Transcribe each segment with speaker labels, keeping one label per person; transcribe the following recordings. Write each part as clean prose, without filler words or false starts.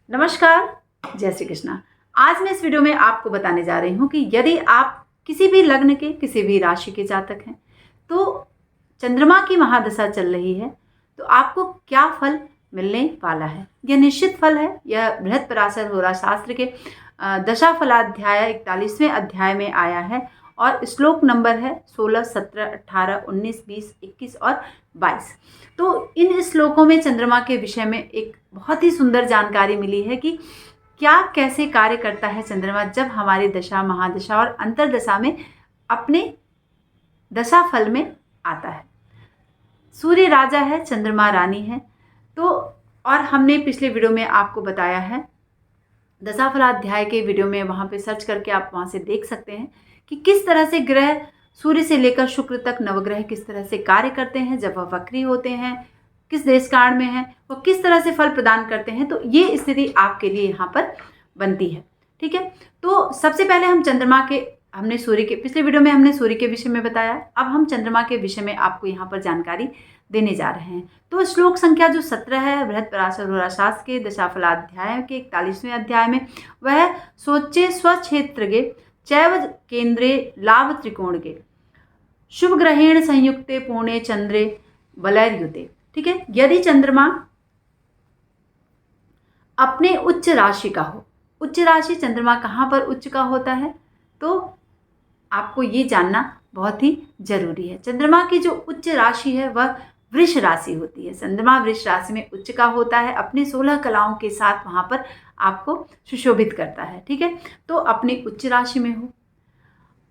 Speaker 1: नमस्कार, जय श्री कृष्णा। आज मैं इस वीडियो में आपको बताने जा रही हूँ कि यदि आप किसी भी लग्न के किसी भी राशि के जातक हैं तो चंद्रमा की महादशा चल रही है तो आपको क्या फल मिलने वाला है। यह निश्चित फल है। यह बृहद पराशर होरा शास्त्र के दशा फलाध्याय 41वें अध्याय में आया है और श्लोक नंबर है 16, 17, 18, 19, 20, 21 और 22। तो इन श्लोकों में चंद्रमा के विषय में एक बहुत ही सुंदर जानकारी मिली है कि क्या कैसे कार्य करता है चंद्रमा जब हमारी दशा, महादशा और अंतरदशा में अपने दशा फल में आता है। सूर्य राजा है, चंद्रमा रानी है। तो और हमने पिछले वीडियो में आपको बताया है, दशाफलाध्याय के वीडियो में, वहाँ पे सर्च करके आप वहाँ से देख सकते हैं कि किस तरह से ग्रह सूर्य से लेकर शुक्र तक नवग्रह किस तरह से कार्य करते हैं जब वह वक्री होते हैं, किस देश काल में है, वो किस तरह से फल प्रदान करते हैं। तो ये स्थिति आपके लिए यहाँ पर बनती है। ठीक है, तो सबसे पहले हम चंद्रमा के, हमने सूर्य के, पिछले वीडियो में हमने सूर्य के विषय में बताया। अब हम चंद्रमा के विषय में आपको यहाँ पर जानकारी देने जा रहे हैं। तो श्लोक संख्या जो 17 है बृहद पराशर होरा शास्त्र के दशाफलाध्याय के 41वें अध्याय में, वह सोचे स्वक्षेत्र गे चैव केंद्रे लाभ त्रिकोण के शुभ ग्रहेण संयुक्ते पूर्णे चंद्रे बलैर्युते। ठीक है, यदि चंद्रमा अपने उच्च राशि का हो, उच्च राशि चंद्रमा कहाँ पर उच्च का होता है तो आपको ये जानना बहुत ही जरूरी है। चंद्रमा की जो उच्च राशि है वह वृष राशि होती है। चंद्रमा वृष राशि में उच्च का होता है, अपने 16 कलाओं के साथ वहाँ पर आपको सुशोभित करता है। ठीक है, तो अपनी उच्च राशि में हो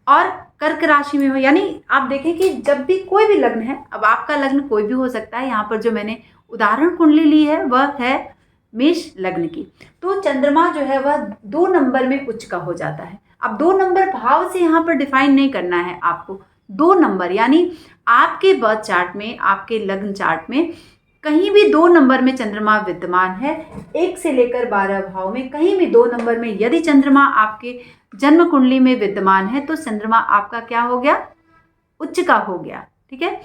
Speaker 1: और कर्क राशि में हो, यानी आप देखें कि जब भी कोई भी लग्न है, अब आपका लग्न कोई भी हो सकता है, यहाँ पर जो मैंने उदाहरण कुंडली ली है वह है मेष लग्न की, तो चंद्रमा जो है वह 2 नंबर में उच्च का हो जाता है। अब 2 नंबर भाव से यहाँ पर डिफाइन नहीं करना है आपको, 2 नंबर यानी आपके बर्थ चार्ट में, आपके लग्न चार्ट में कहीं भी 2 नंबर में चंद्रमा विद्यमान है, 1 से लेकर 12 भाव में कहीं भी 2 नंबर में यदि चंद्रमा आपके जन्म कुंडली में विद्यमान है तो चंद्रमा आपका क्या हो गया, उच्च का हो गया। ठीक है,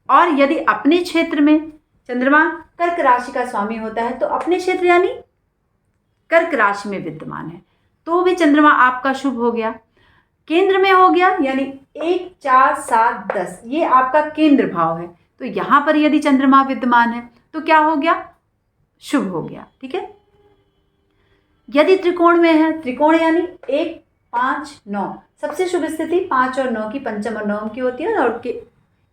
Speaker 1: और यदि अपने क्षेत्र में चंद्रमा कर्क राशि का स्वामी होता है तो अपने क्षेत्र यानी कर्क राशि में विद्यमान है तो भी चंद्रमा आपका शुभ हो गया। केंद्र में हो गया यानी 1, 4, 7, 10 ये आपका केंद्र भाव है, तो यहाँ पर यदि चंद्रमा विद्यमान है तो क्या हो गया, शुभ हो गया। ठीक है, यदि त्रिकोण में है, त्रिकोण यानी 1, 5, 9 सबसे शुभ स्थिति 5 और 9 की, पंचम और नवम की होती है और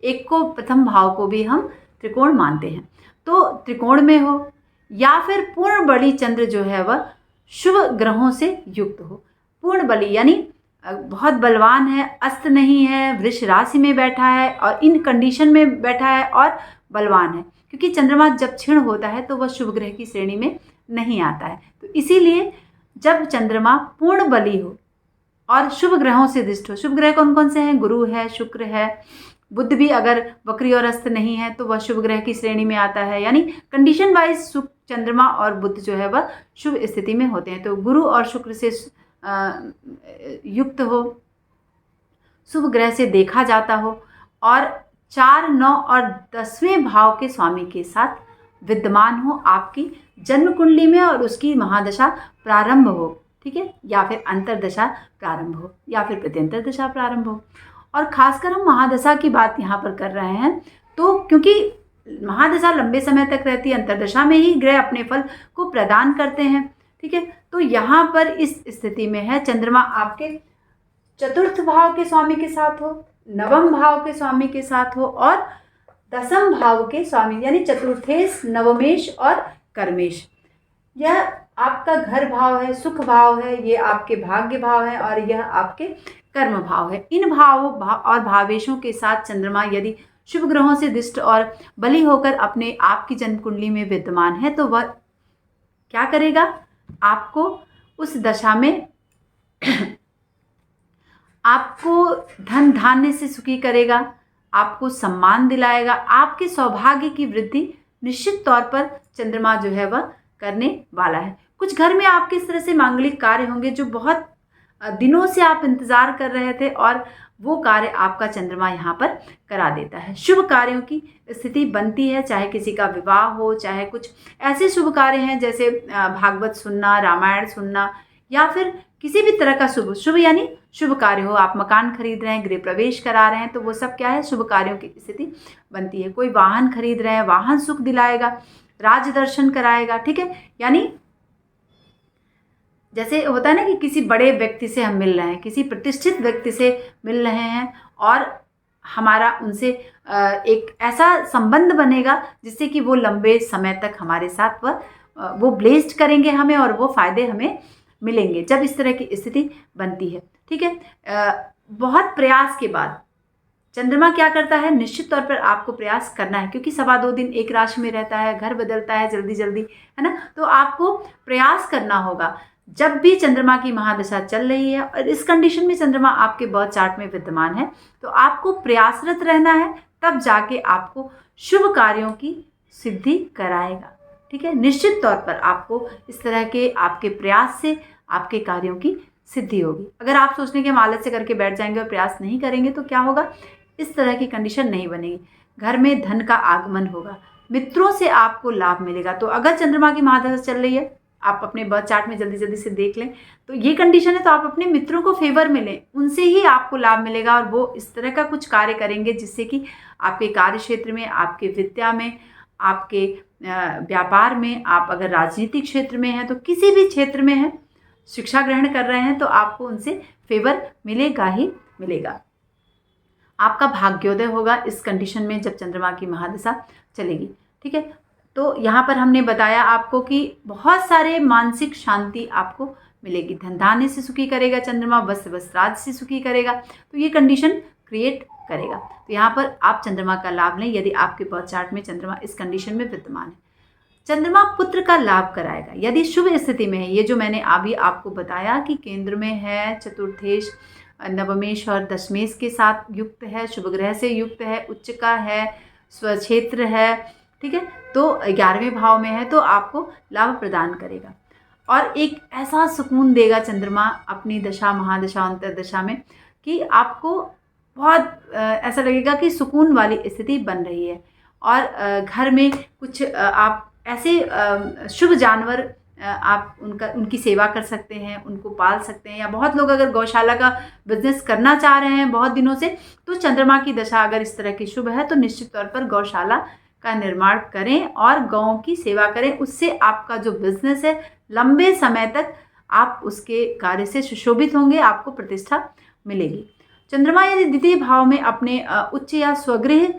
Speaker 1: एक को प्रथम भाव को भी हम त्रिकोण मानते हैं। तो त्रिकोण में हो या फिर पूर्ण बली चंद्र जो है वह शुभ ग्रहों से युक्त हो। पूर्ण बली यानी बहुत बलवान है, अस्त नहीं है, वृष राशि में बैठा है और इन कंडीशन में बैठा है और बलवान है, क्योंकि चंद्रमा जब क्षीण होता है तो वह शुभ ग्रह की श्रेणी में नहीं आता है। तो इसीलिए जब चंद्रमा पूर्ण बली हो और शुभ ग्रहों से दृष्ट हो, शुभ ग्रह कौन कौन से हैं, गुरु है, शुक्र है, बुध भी अगर वक्री और अस्त नहीं है तो वह शुभ ग्रह की श्रेणी में आता है, यानी कंडीशन वाइज चंद्रमा और बुध जो है वह शुभ स्थिति में होते हैं। तो गुरु और शुक्र से युक्त हो, शुभ ग्रह से देखा जाता हो और 4, 9 और 10वें भाव के स्वामी के साथ विद्यमान हो आपकी जन्म कुंडली में और उसकी महादशा प्रारंभ हो। ठीक है, या फिर अंतरदशा प्रारंभ हो या फिर प्रत्यंतर दशा प्रारंभ हो। और खासकर हम महादशा की बात यहाँ पर कर रहे हैं तो क्योंकि महादशा लंबे समय तक रहती है, अंतरदशा में ही ग्रह अपने फल को प्रदान करते हैं। ठीक है, तो यहाँ पर इस स्थिति में है चंद्रमा आपके 4th भाव के स्वामी के साथ हो, 9वें भाव के स्वामी के साथ हो और 10वें भाव के स्वामी यानी चतुर्थेश, नवमेश और कर्मेश। यह आपका घर भाव है, सुख भाव है, ये आपके भाग्य भाव है और यह आपके कर्म भाव है। इन भावों और भावेशों के साथ चंद्रमा यदि शुभ ग्रहों से दृष्ट और बली होकर अपने आपकी जन्म कुंडली में विद्यमान है तो वह क्या करेगा, आपको उस दशा में आपको धन धान्य से सुखी करेगा, आपको सम्मान दिलाएगा, आपके सौभाग्य की वृद्धि निश्चित तौर पर चंद्रमा जो है वह करने वाला है। कुछ घर में आपके इस तरह से मांगलिक कार्य होंगे जो बहुत दिनों से आप इंतज़ार कर रहे थे और वो कार्य आपका चंद्रमा यहाँ पर करा देता है। शुभ कार्यों की स्थिति बनती है, चाहे किसी का विवाह हो, चाहे कुछ ऐसे शुभ कार्य हैं जैसे भागवत सुनना, रामायण सुनना, या फिर किसी भी तरह का शुभ शुभ यानी शुभ कार्य हो। आप मकान खरीद रहे हैं, गृह प्रवेश करा रहे हैं, तो वो सब क्या है, शुभ कार्यों की स्थिति बनती है। कोई वाहन खरीद रहे हैं, वाहन सुख दिलाएगा, राज दर्शन कराएगा, ठीक है। यानी जैसे होता है ना कि किसी बड़े व्यक्ति से हम मिल रहे हैं, किसी प्रतिष्ठित व्यक्ति से मिल रहे हैं और हमारा उनसे एक ऐसा संबंध बनेगा जिससे कि वो लंबे समय तक हमारे साथ वो ब्लेस्ड करेंगे हमें और वो फायदे हमें मिलेंगे जब इस तरह की स्थिति बनती है, ठीक है। बहुत प्रयास के बाद चंद्रमा क्या करता है, निश्चित तौर पर आपको प्रयास करना है, क्योंकि 2.25 दिन एक राशि में रहता है, घर बदलता है जल्दी जल्दी, है ना। तो आपको प्रयास करना होगा। जब भी चंद्रमा की महादशा चल रही है और इस कंडीशन में चंद्रमा आपके बर्थ चार्ट में विद्यमान है, तो आपको प्रयासरत रहना है, तब जाके आपको शुभ कार्यों की सिद्धि कराएगा, ठीक है। निश्चित तौर पर आपको इस तरह के आपके प्रयास से आपके कार्यों की सिद्धि होगी। अगर आप सोचने के हम आलस से करके बैठ जाएंगे और प्रयास नहीं करेंगे तो क्या होगा, इस तरह की कंडीशन नहीं बनेगी। घर में धन का आगमन होगा, मित्रों से आपको लाभ मिलेगा। तो अगर चंद्रमा की महादशा चल रही है, आप अपने बर्थ चार्ट में जल्दी जल्दी से देख लें, तो ये कंडीशन है, तो आप अपने मित्रों को फेवर मिले, उनसे ही आपको लाभ मिलेगा और वो इस तरह का कुछ कार्य करेंगे जिससे कि आपके कार्य क्षेत्र में, आपके विद्या में, आपके व्यापार में, आप अगर राजनीतिक क्षेत्र में हैं, तो किसी भी क्षेत्र में हैं, शिक्षा ग्रहण कर रहे हैं, तो आपको उनसे फेवर मिलेगा ही मिलेगा। आपका भाग्योदय होगा इस कंडीशन में जब चंद्रमा की महादशा चलेगी, ठीक है। तो यहाँ पर हमने बताया आपको कि बहुत सारे मानसिक शांति आपको मिलेगी। धन धान्य से सुखी करेगा चंद्रमा, वस्त्र वस्त्राद से सुखी करेगा, तो ये कंडीशन क्रिएट करेगा। तो यहाँ पर आप चंद्रमा का लाभ लें यदि आपके बर्थ चार्ट में चंद्रमा इस कंडीशन में विद्यमान है। चंद्रमा पुत्र का लाभ कराएगा यदि शुभ स्थिति में है। ये जो मैंने अभी आपको बताया कि केंद्र में है, चतुर्थेश, नवमेश और दशमेश के साथ युक्त है, शुभ ग्रह से युक्त है, उच्च का है, स्वक्षेत्र है, ठीक है, तो 11वें भाव में है, तो आपको लाभ प्रदान करेगा और एक ऐसा सुकून देगा चंद्रमा अपनी दशा, महादशा, अंतर्दशा में कि आपको बहुत ऐसा लगेगा कि सुकून वाली स्थिति बन रही है। और घर में कुछ आप ऐसे शुभ जानवर आप उनकी सेवा कर सकते हैं, उनको पाल सकते हैं, या बहुत लोग अगर गौशाला का बिजनेस करना चाह रहे हैं बहुत दिनों से, तो चंद्रमा की दशा अगर इस तरह की शुभ है तो निश्चित तौर पर गौशाला का निर्माण करें और गौओं की सेवा करें। उससे आपका जो बिजनेस है लंबे समय तक आप उसके कार्य से सुशोभित होंगे, आपको प्रतिष्ठा मिलेगी। चंद्रमा यदि द्वितीय भाव में अपने उच्च या स्वगृह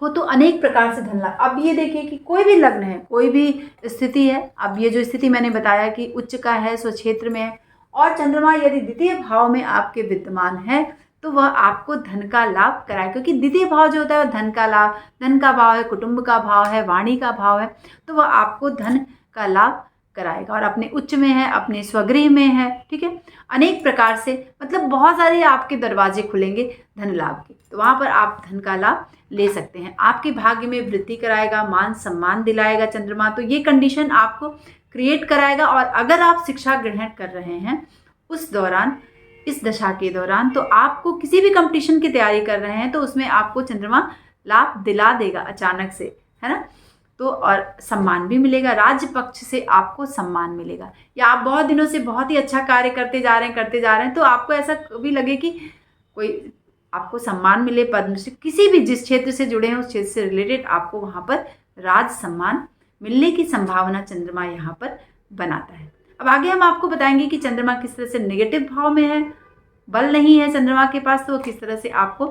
Speaker 1: हो तो अनेक प्रकार से धन लाभ। अब ये देखिए कि कोई भी लग्न है, कोई भी स्थिति है, अब ये जो स्थिति मैंने बताया कि उच्च का है, स्वक्षेत्र में है, और चंद्रमा यदि द्वितीय भाव में आपके विद्यमान है तो वह आपको धन का लाभ कराए, क्योंकि द्वितीय भाव जो होता है वह धन का लाभ, धन का भाव है, कुटुंब का भाव है, वाणी का भाव है, तो वह आपको धन का लाभ कराएगा। और अपने उच्च में है, अपने स्वगृह में है, ठीक है, अनेक प्रकार से, मतलब बहुत सारे आपके दरवाजे खुलेंगे धन लाभ के, तो वहाँ पर आप धन का लाभ ले सकते हैं। आपके भाग्य में वृद्धि कराएगा, मान सम्मान दिलाएगा चंद्रमा, तो ये कंडीशन आपको क्रिएट कराएगा। और अगर आप शिक्षा ग्रहण कर रहे हैं उस दौरान, इस दशा के दौरान, तो आपको किसी भी कंपटीशन की तैयारी कर रहे हैं तो उसमें आपको चंद्रमा लाभ दिला देगा अचानक से, है ना। तो और सम्मान भी मिलेगा, राज्य पक्ष से आपको सम्मान मिलेगा, या आप बहुत दिनों से बहुत ही अच्छा कार्य करते जा रहे हैं, तो आपको ऐसा कभी लगे कि कोई आपको सम्मान मिले, पद्मश्री, किसी भी जिस क्षेत्र से जुड़े हैं उस क्षेत्र से रिलेटेड आपको वहाँ पर राज सम्मान मिलने की संभावना चंद्रमा यहाँ पर बनाता है। अब आगे हम आपको बताएंगे कि चंद्रमा किस तरह से नेगेटिव भाव में है, बल नहीं है चंद्रमा के पास, तो किस तरह से आपको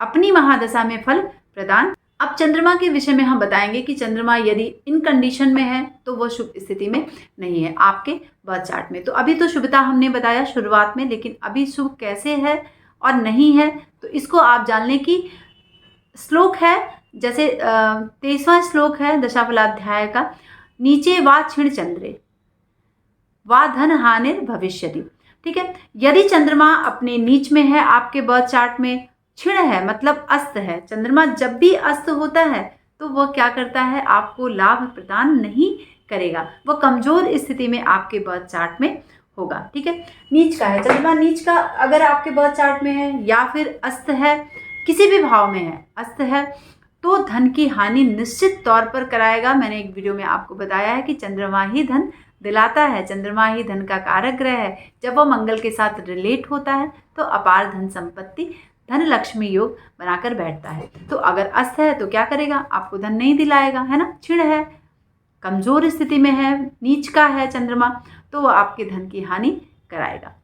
Speaker 1: अपनी महादशा में फल प्रदान। अब चंद्रमा के विषय में हम बताएंगे कि चंद्रमा यदि इन कंडीशन में है तो वह शुभ स्थिति में नहीं है आपके बर्थ चार्ट में। तो अभी तो शुभता हमने बताया शुरुआत में, लेकिन अभी शुभ कैसे है और नहीं है तो इसको आप जान लें कि श्लोक है, जैसे 23वां श्लोक है दशाफलाध्याय का, नीचे वा क्षीण चंद्रे वा धन हानिर भविष्यति, ठीक है। यदि चंद्रमा अपने नीच में है आपके बर्थ चार्ट में, क्षीण है मतलब अस्त है, चंद्रमा जब भी अस्त होता है तो वह क्या करता है, आपको लाभ प्रदान नहीं करेगा, वह कमजोर स्थिति में आपके बर्थ चार्ट में होगा। ठीक है, नीच का है चंद्रमा, नीच का अगर आपके बर्थ चार्ट में है या फिर अस्त है, किसी भी भाव में है, अस्त है, तो धन की हानि निश्चित तौर पर कराएगा। मैंने एक वीडियो में आपको बताया है कि चंद्रमा ही धन दिलाता है, चंद्रमा ही धन का कारक ग्रह है। जब वो मंगल के साथ रिलेट होता है तो अपार धन संपत्ति, धन लक्ष्मी योग बनाकर बैठता है। तो अगर अस्त है तो क्या करेगा, आपको धन नहीं दिलाएगा, है ना, क्षीण है, कमजोर स्थिति में है, नीच का है चंद्रमा, तो वो आपके धन की हानि कराएगा।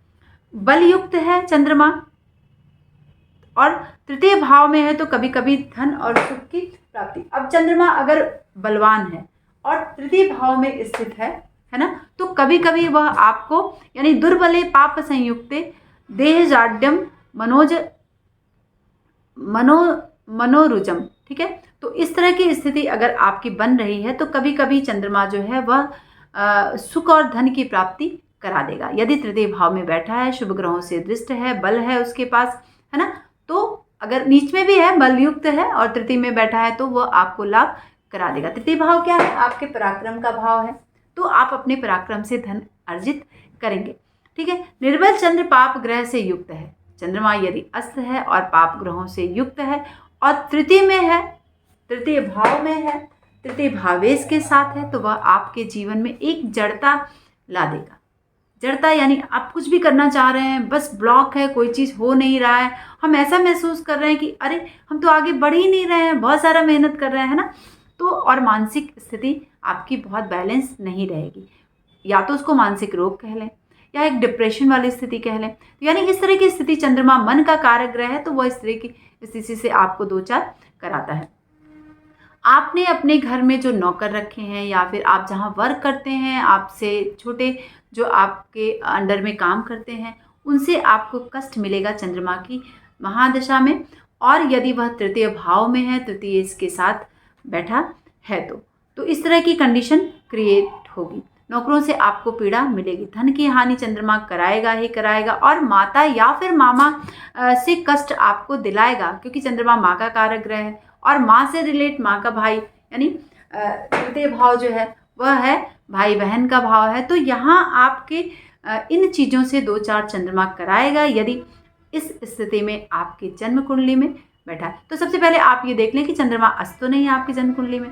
Speaker 1: बलयुक्त है चंद्रमा और तृतीय भाव में है तो कभी कभी धन और सुख की प्राप्ति। अब चंद्रमा अगर बलवान है और तृतीय भाव में स्थित है ना, तो कभी कभी वह आपको यानी दुर्बले पाप संयुक्ते देह जाड्यम मनोरुजम, ठीक है, तो इस तरह की स्थिति अगर आपकी बन रही है तो कभी कभी चंद्रमा जो है वह सुख और धन की प्राप्ति करा देगा। यदि तृतीय भाव में बैठा है, शुभ ग्रहों से दृष्ट है, बल है उसके पास, है ना, तो अगर नीच में भी है, बलयुक्त है और तृतीय में बैठा है तो वह आपको लाभ करा देगा। तृतीय भाव क्या है, आपके पराक्रम का भाव है, तो आप अपने पराक्रम से धन अर्जित करेंगे। ठीक है, निर्बल चंद्र पाप ग्रह से युक्त है, चंद्रमा यदि अस्त है और पाप ग्रहों से युक्त है और तृतीय में है, तृतीय भाव में है, तृतीय भावेश के साथ है, तो वह आपके जीवन में एक जड़ता ला देगा। जड़ता यानी आप कुछ भी करना चाह रहे हैं, बस ब्लॉक है, कोई चीज़ हो नहीं रहा है, हम ऐसा महसूस कर रहे हैं कि अरे हम तो आगे बढ़ ही नहीं रहे हैं, बहुत सारा मेहनत कर रहे हैं, है ना, तो और मानसिक स्थिति आपकी बहुत बैलेंस नहीं रहेगी, या तो उसको मानसिक रोग कह लें या एक डिप्रेशन वाली स्थिति कह लें। यानी इस तरह की स्थिति, चंद्रमा मन का कारक ग्रह है, तो वह इस तरह की स्थिति से आपको दो चार कराता है। आपने अपने घर में जो नौकर रखे हैं या फिर आप जहाँ वर्क करते हैं, आपसे छोटे जो आपके अंडर में काम करते हैं, उनसे आपको कष्ट मिलेगा चंद्रमा की महादशा में। और यदि वह तृतीय भाव में है, तृतीय इसके साथ बैठा है, तो इस तरह की कंडीशन क्रिएट होगी। नौकरों से आपको पीड़ा मिलेगी, धन की हानि चंद्रमा कराएगा ही कराएगा, और माता या फिर मामा से कष्ट आपको दिलाएगा, क्योंकि चंद्रमा माँ का कारक ग्रह है और माँ से रिलेट माँ का भाई, यानी तृतीय भाव जो है वह है भाई बहन का भाव है। तो यहाँ आपके इन चीज़ों से दो चार चंद्रमा कराएगा यदि इस स्थिति में आपकी जन्म कुंडली में बैठा है। तो सबसे पहले आप ये देख लें कि चंद्रमा अस्त तो नहीं है आपकी जन्म कुंडली में।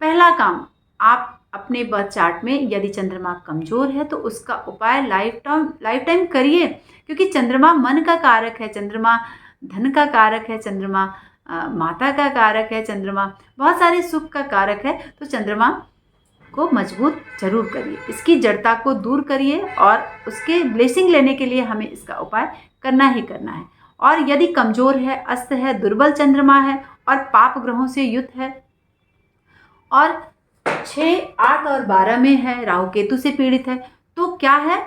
Speaker 1: पहला काम, आप अपने बर्थ चार्ट में यदि चंद्रमा कमजोर है तो उसका उपाय लाइफ टाइम करिए, क्योंकि चंद्रमा मन का कारक है, चंद्रमा धन का कारक है, चंद्रमा माता का कारक है, चंद्रमा बहुत सारे सुख का कारक है। तो चंद्रमा को मजबूत जरूर करिए, इसकी जड़ता को दूर करिए और उसके ब्लेसिंग लेने के लिए हमें इसका उपाय करना ही करना है। और यदि कमजोर है, अस्त है, दुर्बल चंद्रमा है और पाप ग्रहों से युक्त है और 6, 8 और 12 में है, राहु केतु से पीड़ित है, तो क्या है,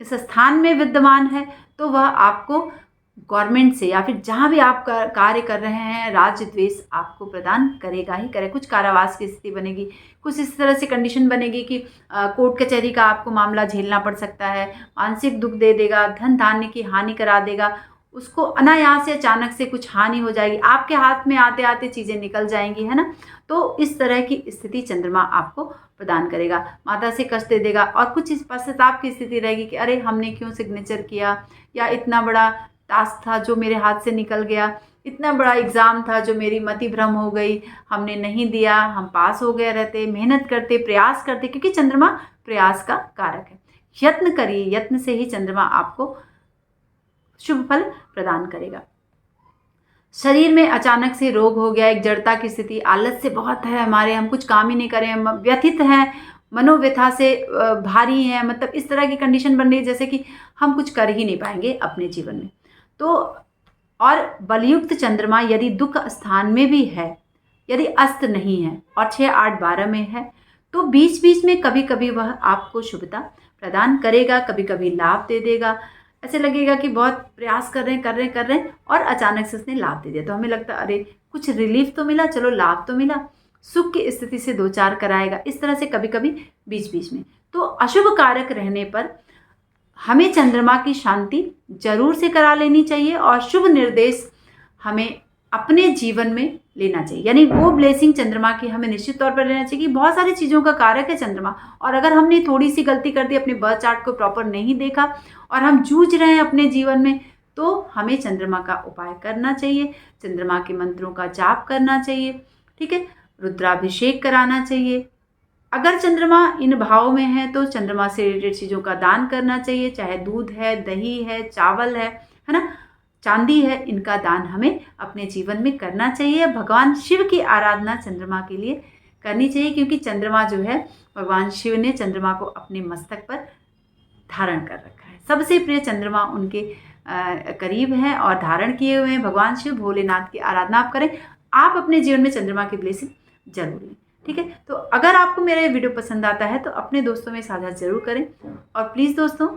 Speaker 1: इस स्थान में विद्यमान है, तो वह आपको गवर्नमेंट से या फिर जहाँ भी आप कार्य कर रहे हैं, राज्य द्वेष आपको प्रदान करेगा ही करेगा। कुछ कारावास की स्थिति बनेगी, कुछ इस तरह से कंडीशन बनेगी कि कोर्ट कचहरी का आपको मामला झेलना पड़ सकता है, मानसिक दुख दे देगा, धन धान्य की हानि करा देगा, उसको अनायास से अचानक से कुछ हानि हो जाएगी, आपके हाथ में आते आते चीज़ें निकल जाएंगी, है ना। तो इस तरह की स्थिति चंद्रमा आपको प्रदान करेगा, माता से कष्ट दे देगा और कुछ इस पश्चाताप की स्थिति रहेगी कि अरे हमने क्यों सिग्नेचर किया, या इतना बड़ा टास्क था जो मेरे हाथ से निकल गया, इतना बड़ा एग्ज़ाम था जो मेरी मति भ्रम हो गई, हमने नहीं दिया, हम पास हो गए रहते, मेहनत करते, प्रयास करते, क्योंकि चंद्रमा प्रयास का कारक है। यत्न करिए, यत्न से ही चंद्रमा आपको शुभ फल प्रदान करेगा। शरीर में अचानक से रोग हो गया, एक जड़ता की स्थिति, आलस से बहुत है हमारे, हम कुछ काम ही नहीं करें, हम व्यथित हैं, मनोव्यथा से भारी हैं, मतलब इस तरह की कंडीशन बन रही है जैसे कि हम कुछ कर ही नहीं पाएंगे अपने जीवन में। तो और बलयुक्त चंद्रमा यदि दुख स्थान में भी है, यदि अस्त नहीं है और 6, 8, 12 में है, तो बीच बीच में कभी कभी वह आपको शुभता प्रदान करेगा, कभी कभी लाभ दे देगा। ऐसे लगेगा कि बहुत प्रयास कर रहे हैं और अचानक से उसने लाभ दे दिया, तो हमें लगता है अरे कुछ रिलीफ तो मिला, चलो लाभ तो मिला, सुख की स्थिति से दो चार कराएगा। इस तरह से कभी कभी बीच बीच में। तो अशुभ कारक रहने पर हमें चंद्रमा की शांति जरूर से करा लेनी चाहिए और शुभ निर्देश हमें अपने जीवन में लेना चाहिए, यानी वो ब्लेसिंग चंद्रमा की हमें निश्चित तौर पर लेना चाहिए कि बहुत सारी चीज़ों का कारक है चंद्रमा, और अगर हमने थोड़ी सी गलती कर दी, अपने बर्थ चार्ट को प्रॉपर नहीं देखा और हम जूझ रहे हैं अपने जीवन में, तो हमें चंद्रमा का उपाय करना चाहिए, चंद्रमा के मंत्रों का जाप करना चाहिए, ठीक है, रुद्राभिषेक कराना चाहिए। अगर चंद्रमा इन भाव में है तो चंद्रमा से रिलेटेड चीज़ों का दान करना चाहिए, चाहे दूध है, दही है, चावल है ना, चांदी है, इनका दान हमें अपने जीवन में करना चाहिए। भगवान शिव की आराधना चंद्रमा के लिए करनी चाहिए, क्योंकि चंद्रमा जो है, भगवान शिव ने चंद्रमा को अपने मस्तक पर धारण कर रखा है। सबसे प्रिय चंद्रमा उनके करीब है और धारण किए हुए हैं। भगवान शिव भोलेनाथ की आराधना आप करें, आप अपने जीवन में चंद्रमा की ब्लेसिंग जरूर लें, ठीक है। तो अगर आपको मेरा ये वीडियो पसंद आता है तो अपने दोस्तों में साझा जरूर करें, और प्लीज़ दोस्तों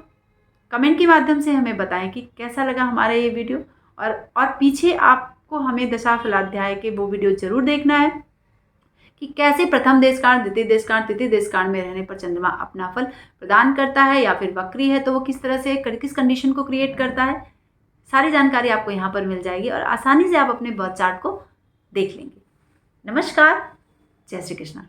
Speaker 1: कमेंट के माध्यम से हमें बताएं कि कैसा लगा हमारा ये वीडियो, और पीछे आपको हमें दशाफलाध्याय के वो वीडियो जरूर देखना है कि कैसे प्रथम देशकांड, द्वितीय देशकांड, तृतीय देशकांड में रहने पर चंद्रमा अपना फल प्रदान करता है, या फिर वक्री है तो वो किस तरह से किस कंडीशन को क्रिएट करता है। सारी जानकारी आपको यहाँ पर मिल जाएगी और आसानी से आप अपने बर्थ चार्ट को देख लेंगे। नमस्कार, जय श्री कृष्ण।